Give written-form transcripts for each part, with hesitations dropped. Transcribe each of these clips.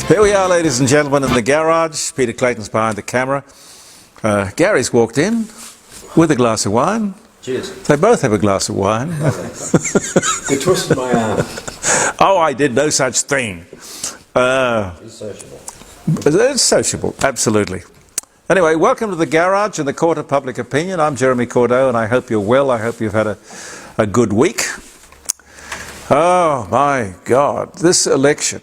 Here we are, ladies and gentlemen, in the garage. Peter Clayton's behind the camera. Gary's walked in with a glass of wine. Cheers. They both have a glass of wine. You twisted my arm. Oh, I did no such thing. It's sociable. It's sociable, absolutely. Anyway, welcome to the garage and the court of public opinion. I'm Jeremy Cordeaux, and I hope you're well. I hope you've had a good week. Oh, my God. This election.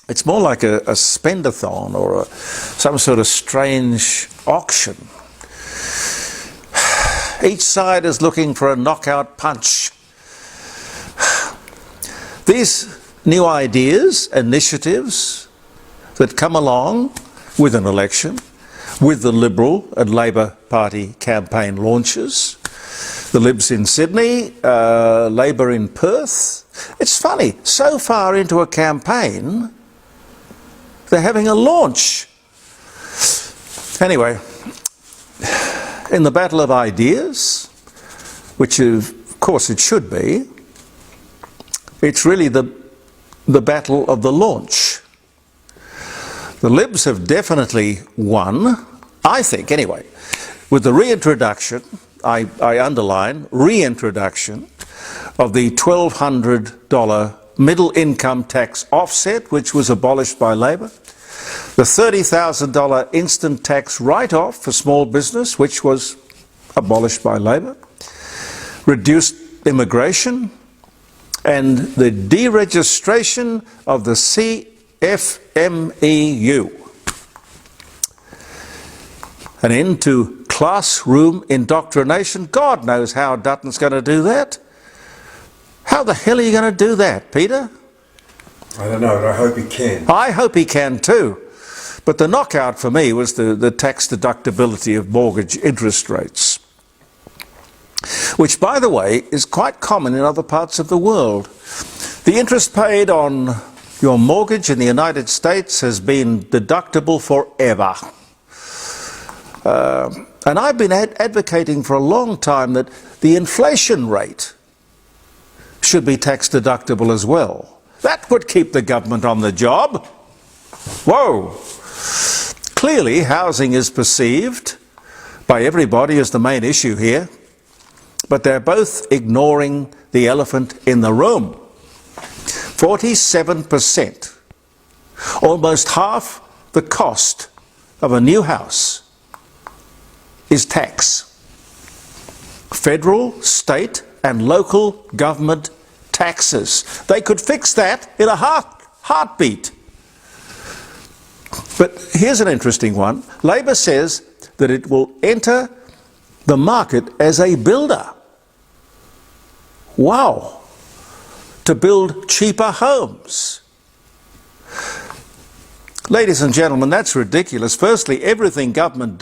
It's more like a spend-a-thon or some sort of strange auction. Each side is looking for a knockout punch. These new ideas, initiatives that come along with an election, with the Liberal and Labor Party campaign launches, the Libs in Sydney, Labor in Perth. It's funny, so far into a campaign, they're having a launch. Anyway, in the battle of ideas, which of course it should be, it's really the battle of the launch. The Libs have definitely won, I think anyway, with the reintroduction, I underline, reintroduction of the $1,200 middle income tax offset, which was abolished by Labor, the $30,000 instant tax write-off for small business, which was abolished by Labor, reduced immigration, and the deregistration of the CFMEU. An end to classroom indoctrination. God knows how Dutton's going to do that. How the hell are you going to do that, Peter? I don't know, but I hope he can. I hope he can too. But the knockout for me was the tax deductibility of mortgage interest rates, which, by the way, is quite common in other parts of the world. The interest paid on your mortgage in the United States has been deductible forever. And I've been advocating for a long time that the inflation rate should be tax deductible as well. That would keep the government on the job. Whoa! Clearly, housing is perceived by everybody as the main issue here, but they're both ignoring the elephant in the room. 47%, almost half the cost of a new house, is tax. Federal, state, and local government taxes. They could fix that in a heartbeat. But here's an interesting one. Labor says that it will enter the market as a builder. Wow. To build cheaper homes. Ladies and gentlemen, that's ridiculous. Firstly, everything government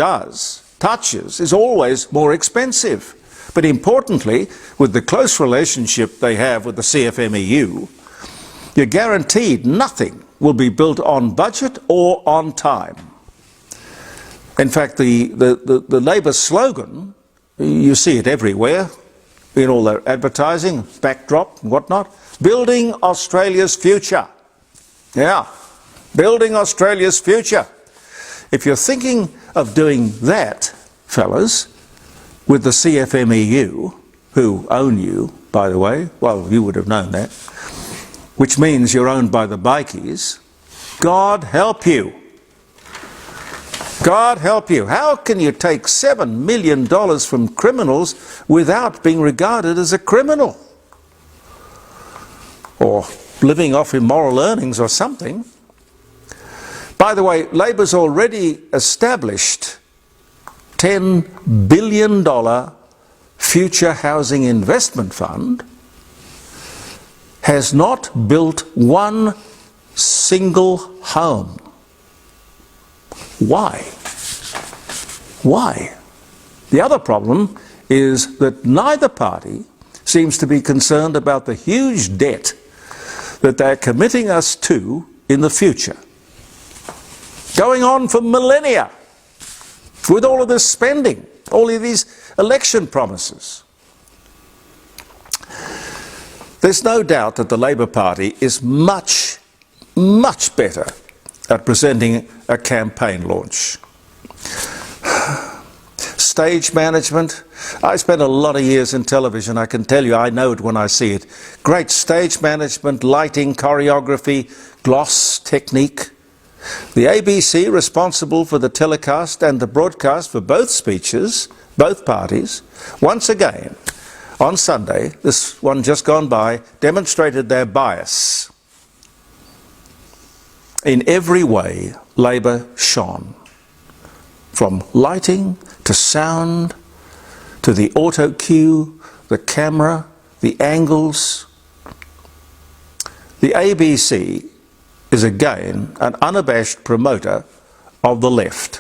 touches, is always more expensive. But importantly, with the close relationship they have with the CFMEU, you're guaranteed nothing will be built on budget or on time. In fact, the Labor slogan, you see it everywhere, in all their advertising, backdrop and whatnot, building Australia's future. Yeah, building Australia's future. If you're thinking of doing that, fellas, with the CFMEU, who own you, by the way, well, you would have known that, which means you're owned by the bikies, God help you. God help you. How can you take $7 million from criminals without being regarded as a criminal? Or living off immoral earnings or something. By the way, Labor's already established $10 billion future housing investment fund, has not built one single home. Why? Why? The other problem is that neither party seems to be concerned about the huge debt that they're committing us to in the future. Going on for millennia. With all of this spending, all of these election promises. There's no doubt that the Labor Party is much much better at presenting a campaign launch. Stage management. I spent a lot of years in television. I can tell you, I know it when I see it. Great stage management, lighting, choreography, gloss technique. The ABC, responsible for the telecast and the broadcast for both speeches, both parties, once again, on Sunday, this one just gone by, demonstrated their bias. In every way, Labor shone. From lighting to sound, to the auto cue, the camera, the angles. The ABC is again an unabashed promoter of the left,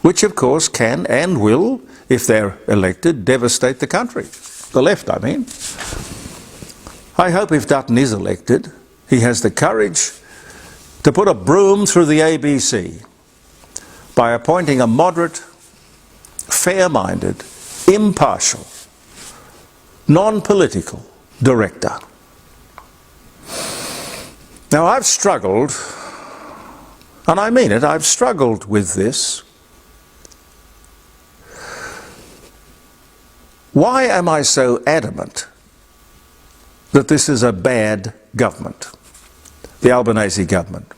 which of course can and will, if they're elected, devastate the country. The left, I mean. I hope if Dutton is elected, he has the courage to put a broom through the ABC by appointing a moderate, fair-minded, impartial, non-political director. Now I've struggled, and I mean it, I've struggled with this. Why am I so adamant that this is a bad government, the Albanese government?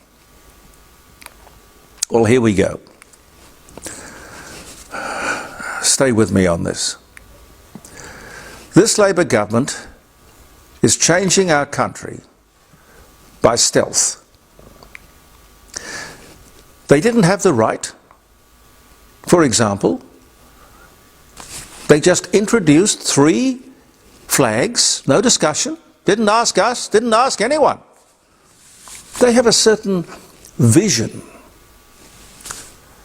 Well, here we go. Stay with me on this. This Labor government is changing our country by stealth. They didn't have the right. For example, they just introduced 3 flags, no discussion, didn't ask us, didn't ask anyone. They have a certain vision.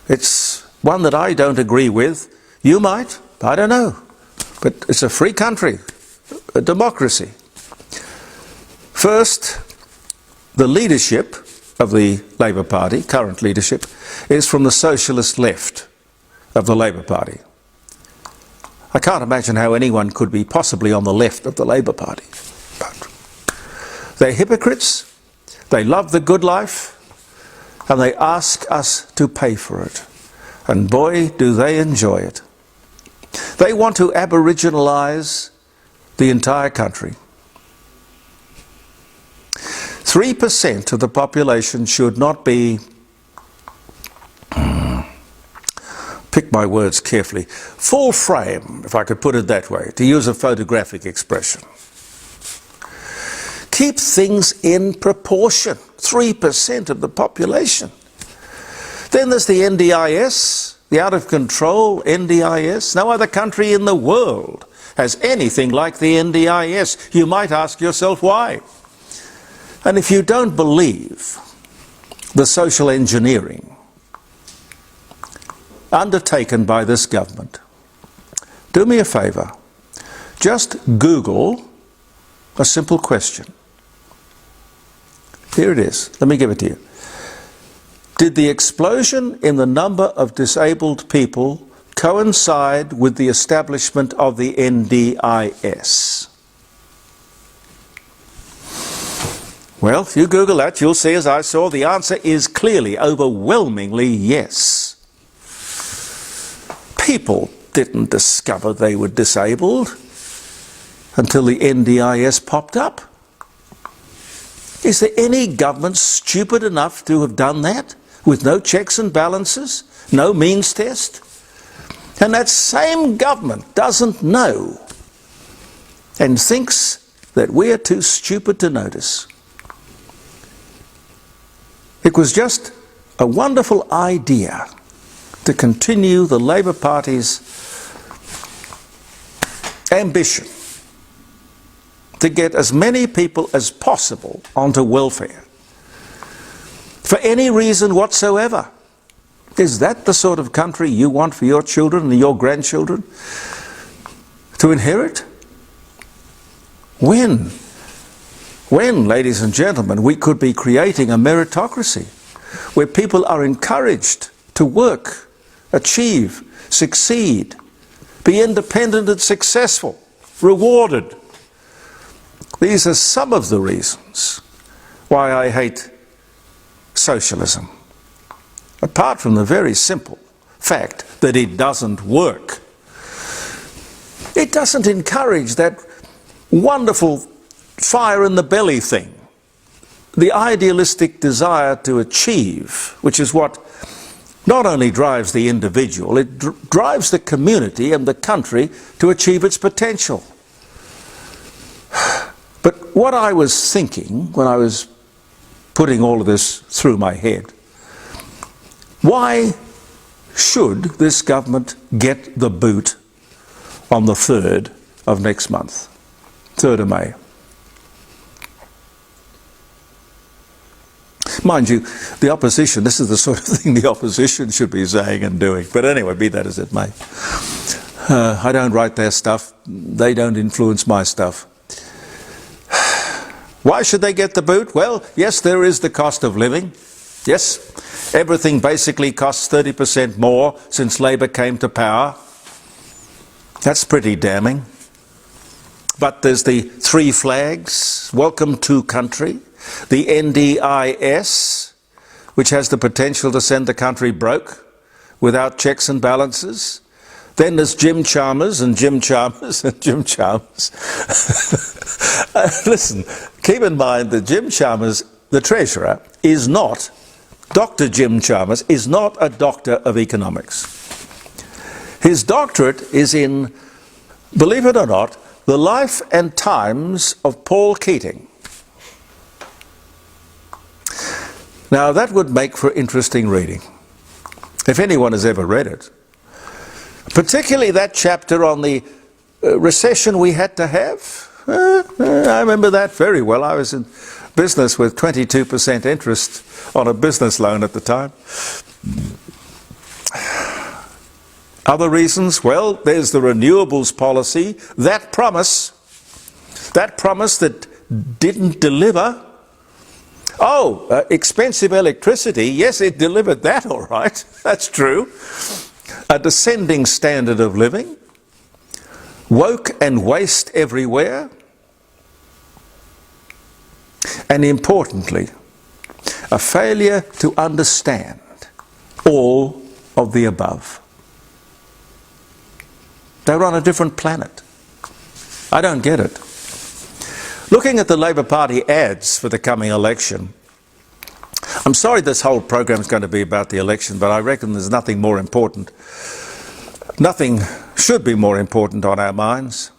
It's one that I don't agree with. You might, I don't know. But it's a free country, a democracy. First, the leadership of the Labor Party, current leadership, is from the socialist left of the Labor Party. I can't imagine how anyone could be possibly on the left of the Labor Party. But they're hypocrites, they love the good life, and they ask us to pay for it. And boy, do they enjoy it. They want to aboriginalise the entire country. 3% of the population should not be, pick my words carefully, full frame, if I could put it that way, to use a photographic expression. Keep things in proportion, 3% of the population. Then there's the NDIS, the out-of-control NDIS. No other country in the world has anything like the NDIS. You might ask yourself why. And if you don't believe the social engineering undertaken by this government, do me a favour. Just Google a simple question. Here it is. Let me give it to you. Did the explosion in the number of disabled people coincide with the establishment of the NDIS? Well, if you Google that, you'll see, as I saw, the answer is clearly, overwhelmingly yes. People didn't discover they were disabled until the NDIS popped up. Is there any government stupid enough to have done that with no checks and balances, no means test? And that same government doesn't know and thinks that we're too stupid to notice. It was just a wonderful idea to continue the Labor Party's ambition to get as many people as possible onto welfare, for any reason whatsoever. Is that the sort of country you want for your children and your grandchildren to inherit? When, ladies and gentlemen, we could be creating a meritocracy where people are encouraged to work, achieve, succeed, be independent and successful, rewarded. These are some of the reasons why I hate socialism. Apart from the very simple fact that it doesn't work. It doesn't encourage that wonderful fire in the belly thing, the idealistic desire to achieve, which is what not only drives the individual, it drives the community and the country to achieve its potential. But what I was thinking when I was putting all of this through my head, why should this government get the boot on the 3rd of next month, 3rd of May? Mind you, the opposition, this is the sort of thing the opposition should be saying and doing. But anyway, be that as it may. I don't write their stuff. They don't influence my stuff. Why should they get the boot? Well, yes, there is the cost of living. Yes, everything basically costs 30% more since Labor came to power. That's pretty damning. But there's the 3 flags, welcome to country, the NDIS, which has the potential to send the country broke without checks and balances. Then there's Jim Chalmers and Jim Chalmers and Jim Chalmers. Listen, keep in mind that Jim Chalmers, the Treasurer, is not, Dr. Jim Chalmers is not a doctor of economics. His doctorate is in, believe it or not, the life and times of Paul Keating. Now that would make for interesting reading, if anyone has ever read it. Particularly that chapter on the recession we had to have. I remember that very well. I was in business with 22% interest on a business loan at the time. Other reasons? Well, there's the renewables policy, that promise that didn't deliver. Oh, expensive electricity, yes, it delivered that all right, that's true. A descending standard of living, woke and waste everywhere, and importantly, a failure to understand all of the above. They're on a different planet. I don't get it. Looking at the Labor Party ads for the coming election, I'm sorry this whole program is going to be about the election, but I reckon there's nothing more important. Nothing should be more important on our minds.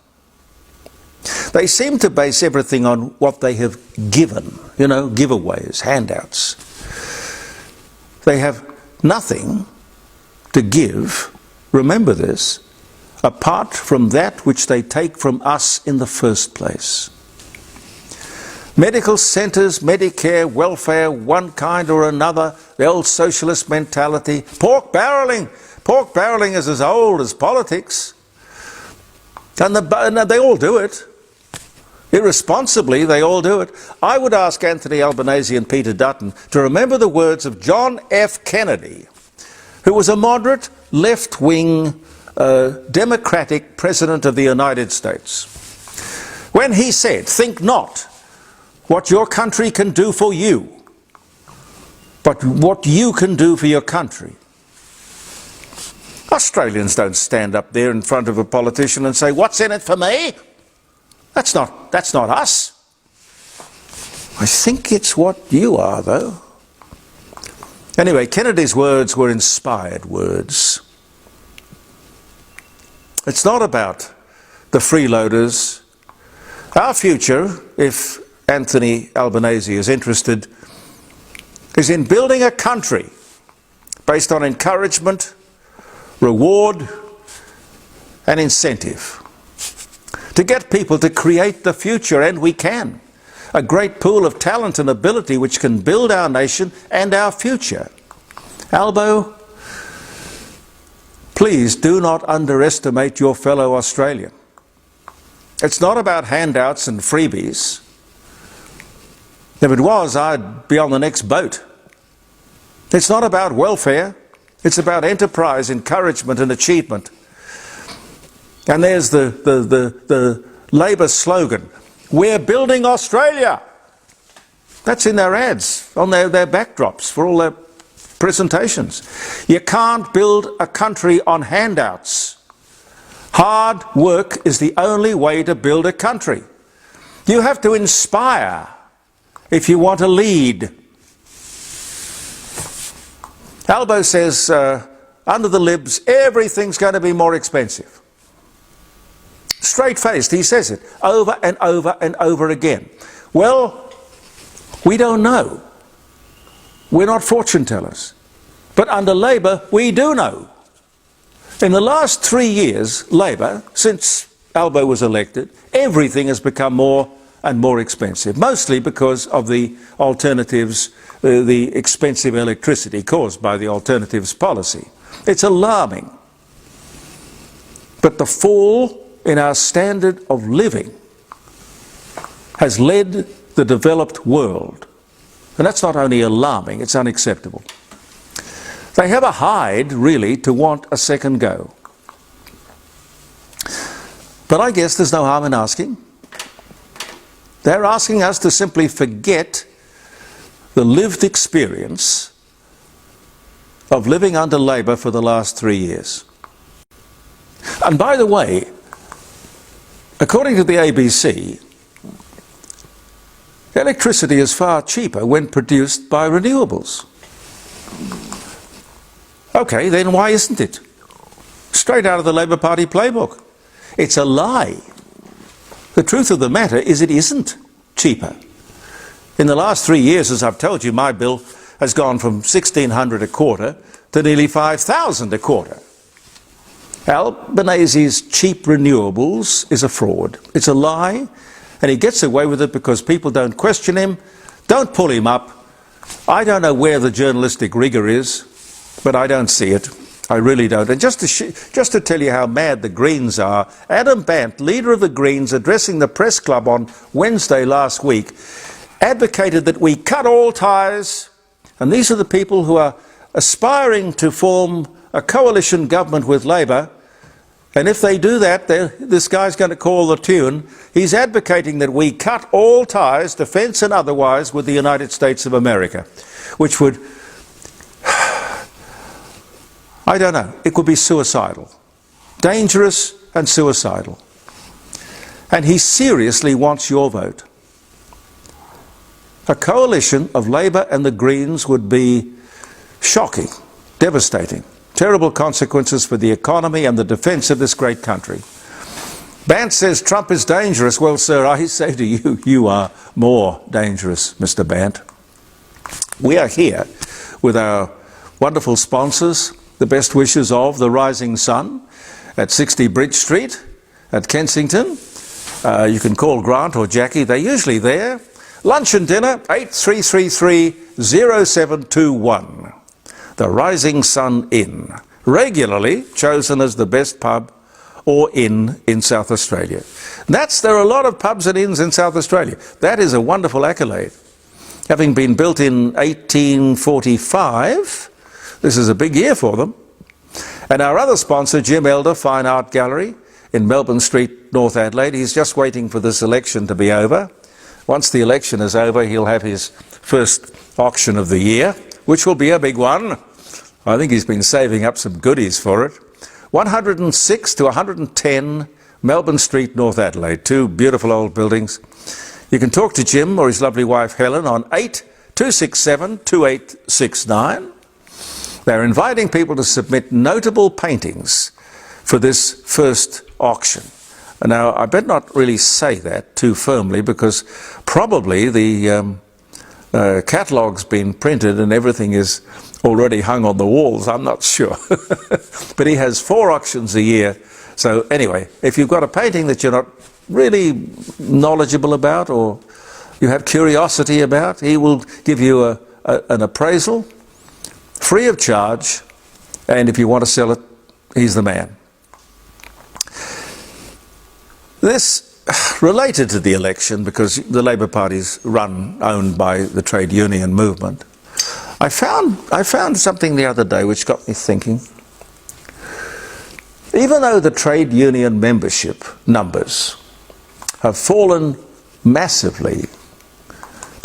They seem to base everything on what they have given, you know, giveaways, handouts. They have nothing to give, remember this, apart from that which they take from us in the first place. Medical centres, Medicare, welfare, one kind or another, the old socialist mentality. Pork barrelling. Pork barrelling is as old as politics. And they all do it. Irresponsibly, they all do it. I would ask Anthony Albanese and Peter Dutton to remember the words of John F. Kennedy, who was a moderate, left-wing, democratic president of the United States. When he said, "Think not what your country can do for you, but what you can do for your country." Australians don't stand up there in front of a politician and say, "What's in it for me?" That's not us. I think it's what you are, though. Anyway, Kennedy's words were inspired words. It's not about the freeloaders. Our future, if Anthony Albanese is interested, is in building a country based on encouragement, reward, and incentive. To get people to create the future, and we can. A great pool of talent and ability which can build our nation and our future. Albo, please do not underestimate your fellow Australian. It's not about handouts and freebies. If it was, I'd be on the next boat. It's not about welfare. It's about enterprise, encouragement and achievement. And there's the Labor slogan, "We're building Australia." That's in their ads, on their backdrops for all their presentations. You can't build a country on handouts. Hard work is the only way to build a country. You have to inspire if you want to lead. Albo says, under the libs, everything's going to be more expensive. Straight-faced, he says it over and over and over again. Well, we don't know. We're not fortune tellers. But under Labor, we do know. In the last 3 years, Labor, since Albo was elected, everything has become more and more expensive, mostly because of the alternatives, the expensive electricity caused by the alternatives policy. It's alarming. But the fall in our standard of living has led the developed world. And that's not only alarming, it's unacceptable. They have a hide, really, to want a second go. But I guess there's no harm in asking. They're asking us to simply forget the lived experience of living under Labor for the last 3 years. And by the way, according to the ABC, electricity is far cheaper when produced by renewables. Okay, then why isn't it? Straight out of the Labor Party playbook. It's a lie. The truth of the matter is it isn't cheaper. In the last 3 years, as I've told you, my bill has gone from $1,600 a quarter to nearly $5,000 a quarter. Albanese's cheap renewables is a fraud. It's a lie, and he gets away with it because people don't question him, don't pull him up. I don't know where the journalistic rigour is, but I don't see it. I really don't. And just to tell you how mad the Greens are, Adam Bandt, leader of the Greens, addressing the press club on Wednesday last week, advocated that we cut all ties, and these are the people who are aspiring to form a coalition government with Labor, and if they do that, this guy's going to call the tune. He's advocating that we cut all ties, defence and otherwise, with the United States of America, which would, I don't know, it would be suicidal. Dangerous and suicidal. And he seriously wants your vote. A coalition of Labor and the Greens would be shocking, devastating, terrible consequences for the economy and the defence of this great country. Bandt says Trump is dangerous. Well, sir, I say to you, you are more dangerous, Mr. Bandt. We are here with our wonderful sponsors, the best wishes of the Rising Sun at 60 Bridge Street at Kensington. You can call Grant or Jackie. They're usually there. Lunch and dinner, 8333-0721. The Rising Sun Inn, regularly chosen as the best pub or inn in South Australia. There are a lot of pubs and inns in South Australia. That is a wonderful accolade. Having been built in 1845, this is a big year for them. And our other sponsor, Jim Elder Fine Art Gallery in Melbourne Street, North Adelaide, he's just waiting for this election to be over. Once the election is over, he'll have his first auction of the year, which will be a big one. I think he's been saving up some goodies for it. 106 to 110 Melbourne Street, North Adelaide, two beautiful old buildings. You can talk to Jim or his lovely wife Helen on 8267-2869. They're inviting people to submit notable paintings for this first auction. Now, I better not really say that too firmly because probably the catalogue's been printed and everything is already hung on the walls. I'm not sure. But he has 4 auctions a year. So anyway, if you've got a painting that you're not really knowledgeable about or you have curiosity about, he will give you an appraisal free of charge, and if you want to sell it, he's the man. This related to the election because the Labor Party's owned by the trade union movement. I found something the other day which got me thinking. Even though the trade union membership numbers have fallen massively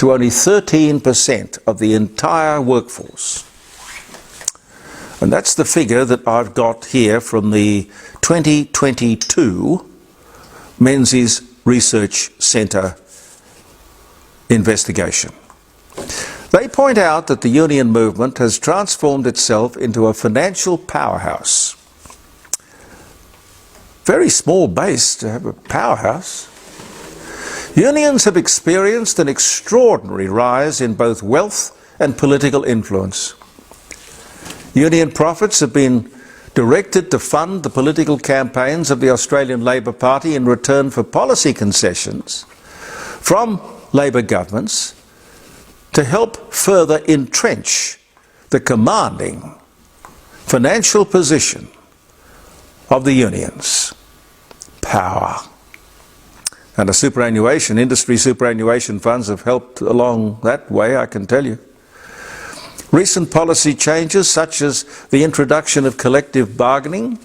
to only 13% of the entire workforce. And that's the figure that I've got here from the 2022 Menzies Research Centre investigation. They point out that the union movement has transformed itself into a financial powerhouse. Very small base to have a powerhouse. Unions have experienced an extraordinary rise in both wealth and political influence. Union profits have been directed to fund the political campaigns of the Australian Labor Party in return for policy concessions from Labor governments to help further entrench the commanding financial position of the unions. Power. And the superannuation, industry superannuation funds have helped along that way, I can tell you. Recent policy changes, such as the introduction of collective bargaining,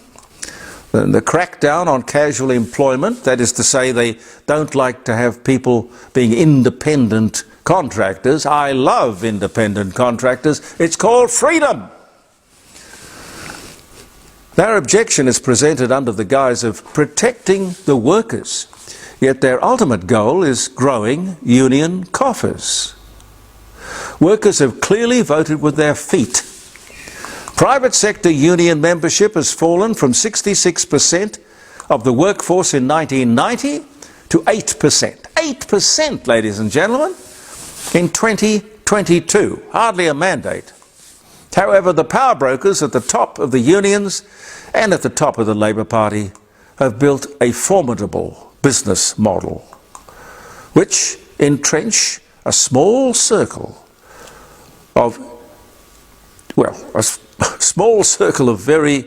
the crackdown on casual employment, that is to say they don't like to have people being independent contractors. I love independent contractors. It's called freedom. Their objection is presented under the guise of protecting the workers, yet their ultimate goal is growing union coffers. Workers have clearly voted with their feet. Private sector union membership has fallen from 66% of the workforce in 1990 to 8%. 8%, ladies and gentlemen, in 2022. Hardly a mandate. However, the power brokers at the top of the unions and at the top of the Labor Party have built a formidable business model which entrench a small circle of, well, a small circle of very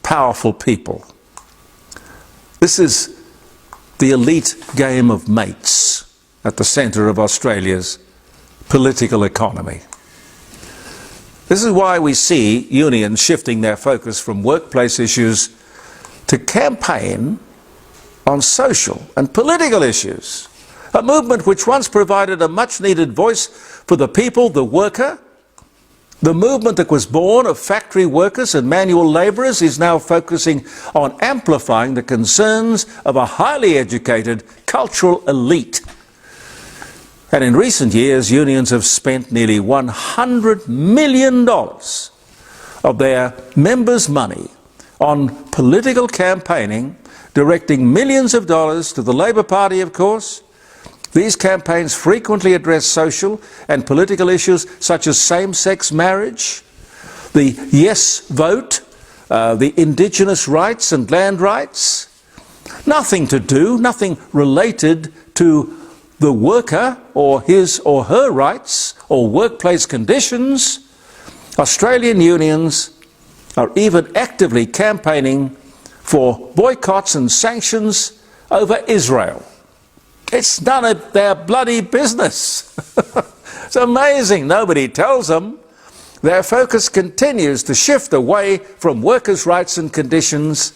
powerful people. This is the elite game of mates at the centre of Australia's political economy. This is why we see unions shifting their focus from workplace issues to campaign on social and political issues. A movement which once provided a much-needed voice for the people, the worker. The movement that was born of factory workers and manual labourers is now focusing on amplifying the concerns of a highly educated cultural elite. And in recent years, unions have spent nearly $100 million of their members' money on political campaigning, directing millions of dollars to the Labor Party, of course. These campaigns frequently address social and political issues such as same-sex marriage, the yes vote, the indigenous rights and land rights. Nothing related to the worker or his or her rights or workplace conditions. Australian unions are even actively campaigning for boycotts and sanctions over Israel. It's none of their bloody business. It's amazing. Nobody tells them. Their focus continues to shift away from workers' rights and conditions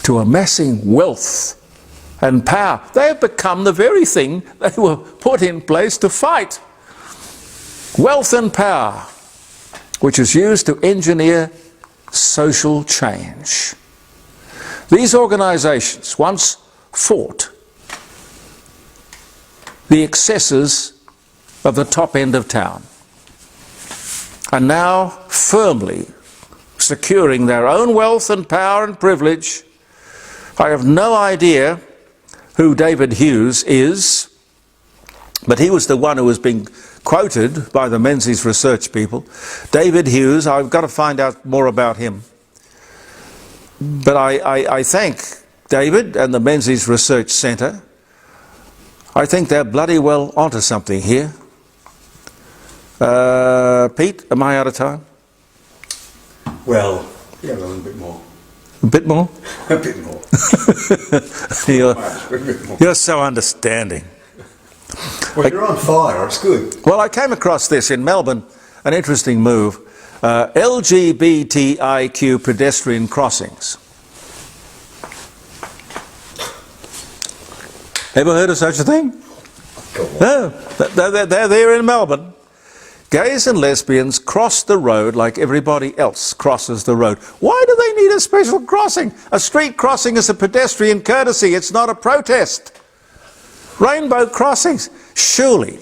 to amassing wealth and power. They have become the very thing they were put in place to fight. Wealth and power, which is used to engineer social change. These organisations once fought the excesses of the top end of town are now firmly securing their own wealth and power and privilege. I have no idea who David Hughes is, but he was the one who was being quoted by the Menzies research people. David Hughes, I've got to find out more about him. But I thank David and the Menzies Research Centre. I think they're bloody well onto something here. Pete, am I out of time? Well, yeah, a little bit more. A bit more? A bit more. You're so understanding. Well, you're on fire, it's good. Well, I came across this in Melbourne, an interesting move. LGBTIQ pedestrian crossings. Ever heard of such a thing? Go on. No, they're there in Melbourne. Gays and lesbians cross the road like everybody else crosses the road. Why do they need a special crossing? A street crossing is a pedestrian courtesy. It's not a protest. Rainbow crossings. Surely.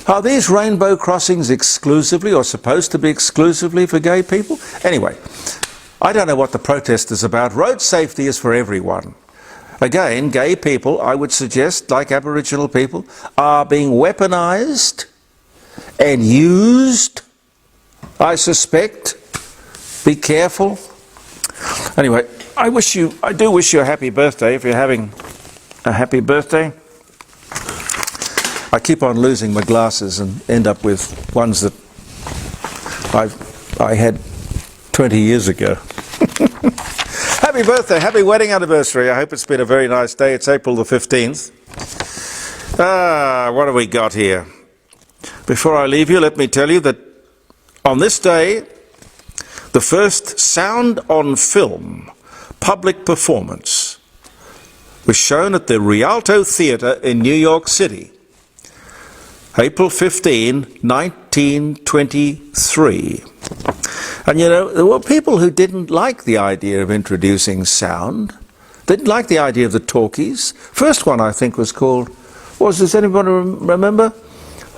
Are these rainbow crossings exclusively or supposed to be exclusively for gay people? Anyway, I don't know what the protest is about. Road safety is for everyone. Again, gay people, I would suggest, like Aboriginal people, are being weaponised and used, I suspect. Be careful. Anyway, I do wish you a happy birthday if you're having a happy birthday. I keep on losing my glasses and end up with ones that I had 20 years ago. Happy birthday, happy wedding anniversary. I hope it's been a very nice day. It's April the 15th. What have we got here? Before I leave you, let me tell you that on this day, the first sound on film public performance was shown at the Rialto Theatre in New York City. April 15, 1923. And you know, there were people who didn't like the idea of introducing sound, didn't like the idea of the talkies. First one, I think, was called, does anybody remember?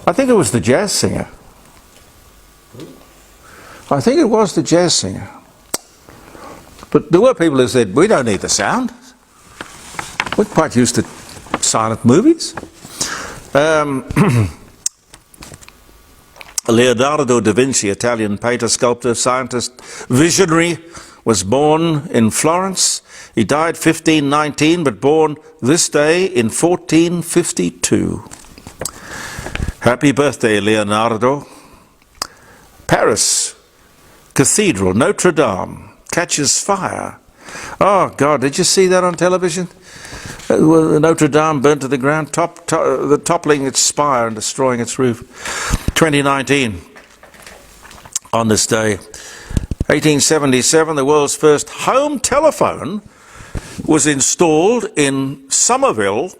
I think it was the jazz singer. I think it was the jazz singer. But there were people who said, we don't need the sound. We're quite used to silent movies. Leonardo da Vinci, Italian painter, sculptor, scientist, visionary, was born in Florence. He died 1519, but born this day in 1452. Happy birthday, Leonardo. Paris, Cathedral, Notre Dame, catches fire. Oh, God, did you see that on television? Notre Dame burnt to the ground, toppling its spire and destroying its roof. 2019, on this day. 1877, the world's first home telephone was installed in Somerville,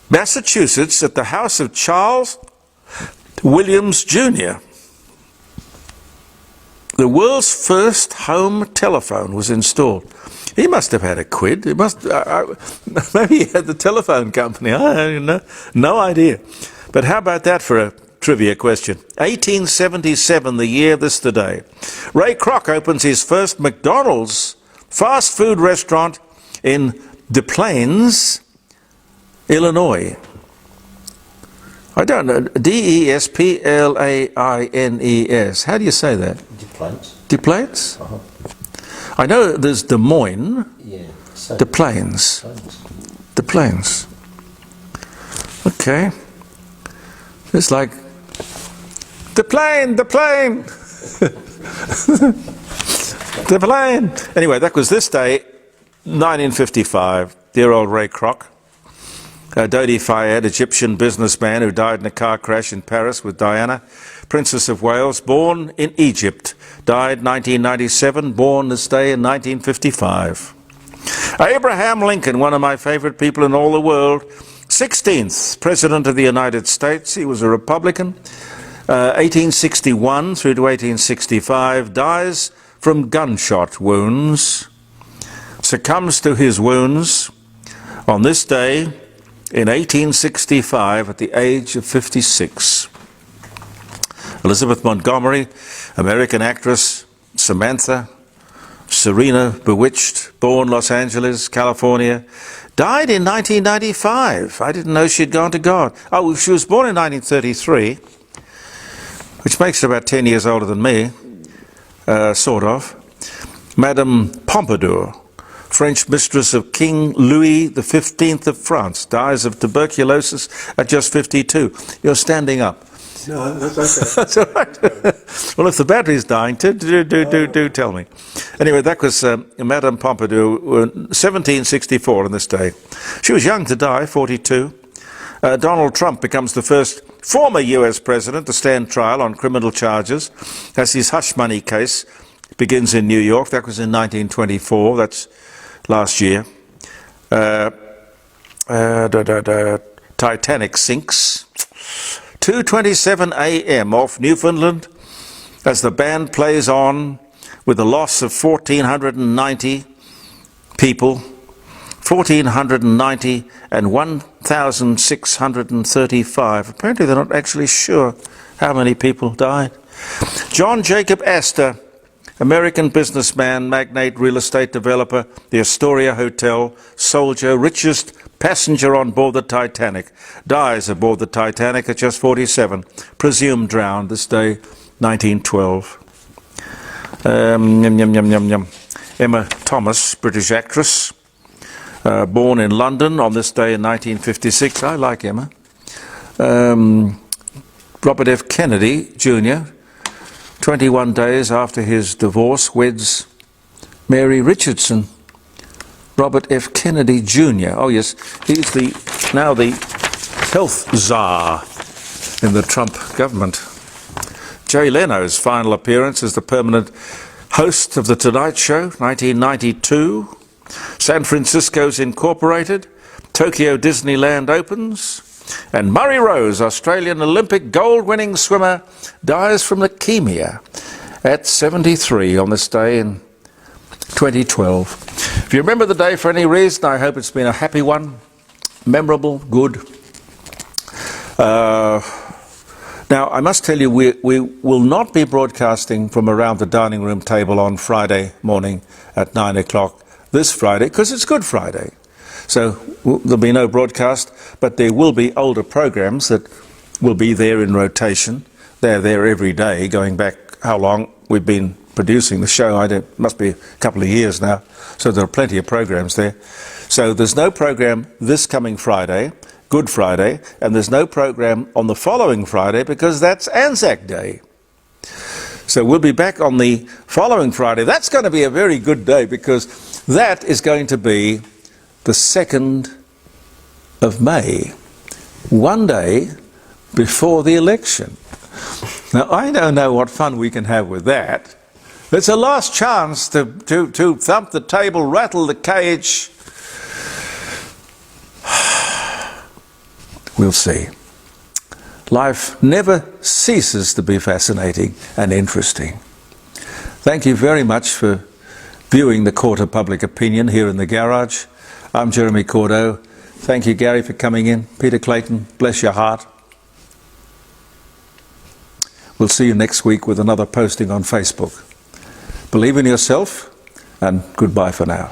Massachusetts, at the house of Charles Williams Jr. The world's first home telephone was installed. He must have had a quid. He must. Maybe he had the telephone company. I don't know. No idea. But how about that for a trivia question? 1877, the year this today. Ray Kroc opens his first McDonald's fast food restaurant in Des Plaines, Illinois. I don't know. Desplaines. How do you say that? Des Plaines. Des Plaines? Uh-huh. I know there's Des Moines. Yeah. Des Plaines. Des Plaines. Okay. It's like the plane. The plane. Anyway, that was this day, 1955. Dear old Ray Kroc. Dodi Fayed, Egyptian businessman who died in a car crash in Paris with Diana, Princess of Wales, born in Egypt, died 1997, born this day in 1955. Abraham Lincoln, one of my favorite people in all the world, 16th President of the United States. He was a Republican, 1861 through to 1865, dies from gunshot wounds, succumbs to his wounds on this day in 1865 at the age of 56. Elizabeth Montgomery, American actress, Samantha, Serena Bewitched, born Los Angeles, California, died in 1995. I didn't know she'd gone to God. Oh, she was born in 1933, which makes her about 10 years older than me, sort of. Madame Pompadour, French mistress of King Louis XV of France, dies of tuberculosis at just 52. You're standing up. No, that's okay. That's all right. Well, if the battery's dying, do tell me. Anyway, that was Madame Pompadour, 1764 on this day. She was young to die, 42. Donald Trump becomes the first former US president to stand trial on criminal charges as his hush money case begins in New York. That was in 1924. That's last year. Titanic sinks. 2:27 a.m. off Newfoundland as the band plays on with the loss of 1,490 people, 1,490 and 1,635. Apparently they're not actually sure how many people died. John Jacob Astor, American businessman, magnate, real estate developer, the Astoria Hotel, soldier, richest passenger on board the Titanic, dies aboard the Titanic at just 47, presumed drowned this day, 1912. Emma Thomas, British actress, born in London on this day in 1956. I like Emma. Robert F. Kennedy, Jr., 21 days after his divorce, weds Mary Richardson. Robert F. Kennedy Jr. Oh yes, he's now the health czar in the Trump government. Jay Leno's final appearance as the permanent host of The Tonight Show, 1992. San Francisco's incorporated. Tokyo Disneyland opens. And Murray Rose, Australian Olympic gold-winning swimmer, dies from leukemia at 73 on this day in 2012. If you remember the day for any reason, I hope it's been a happy one, memorable, good. Now, I must tell you, we will not be broadcasting from around the dining room table on Friday morning at 9 o'clock this Friday, because it's Good Friday. So there'll be no broadcast, but there will be older programs that will be there in rotation. They're there every day, going back how long we've been producing the show. It must be a couple of years now. So there are plenty of programs there. So there's no program this coming Friday, Good Friday, and there's no program on the following Friday because that's Anzac Day. So we'll be back on the following Friday. That's going to be a very good day because that is going to be the 2nd of May, one day before the election. Now, I don't know what fun we can have with that. It's a last chance to thump the table, rattle the cage. We'll see. Life never ceases to be fascinating and interesting. Thank you very much for viewing the Court of Public Opinion here in the garage. I'm Jeremy Cordeaux. Thank you, Gary, for coming in. Peter Clayton, bless your heart. We'll see you next week with another posting on Facebook. Believe in yourself, and goodbye for now.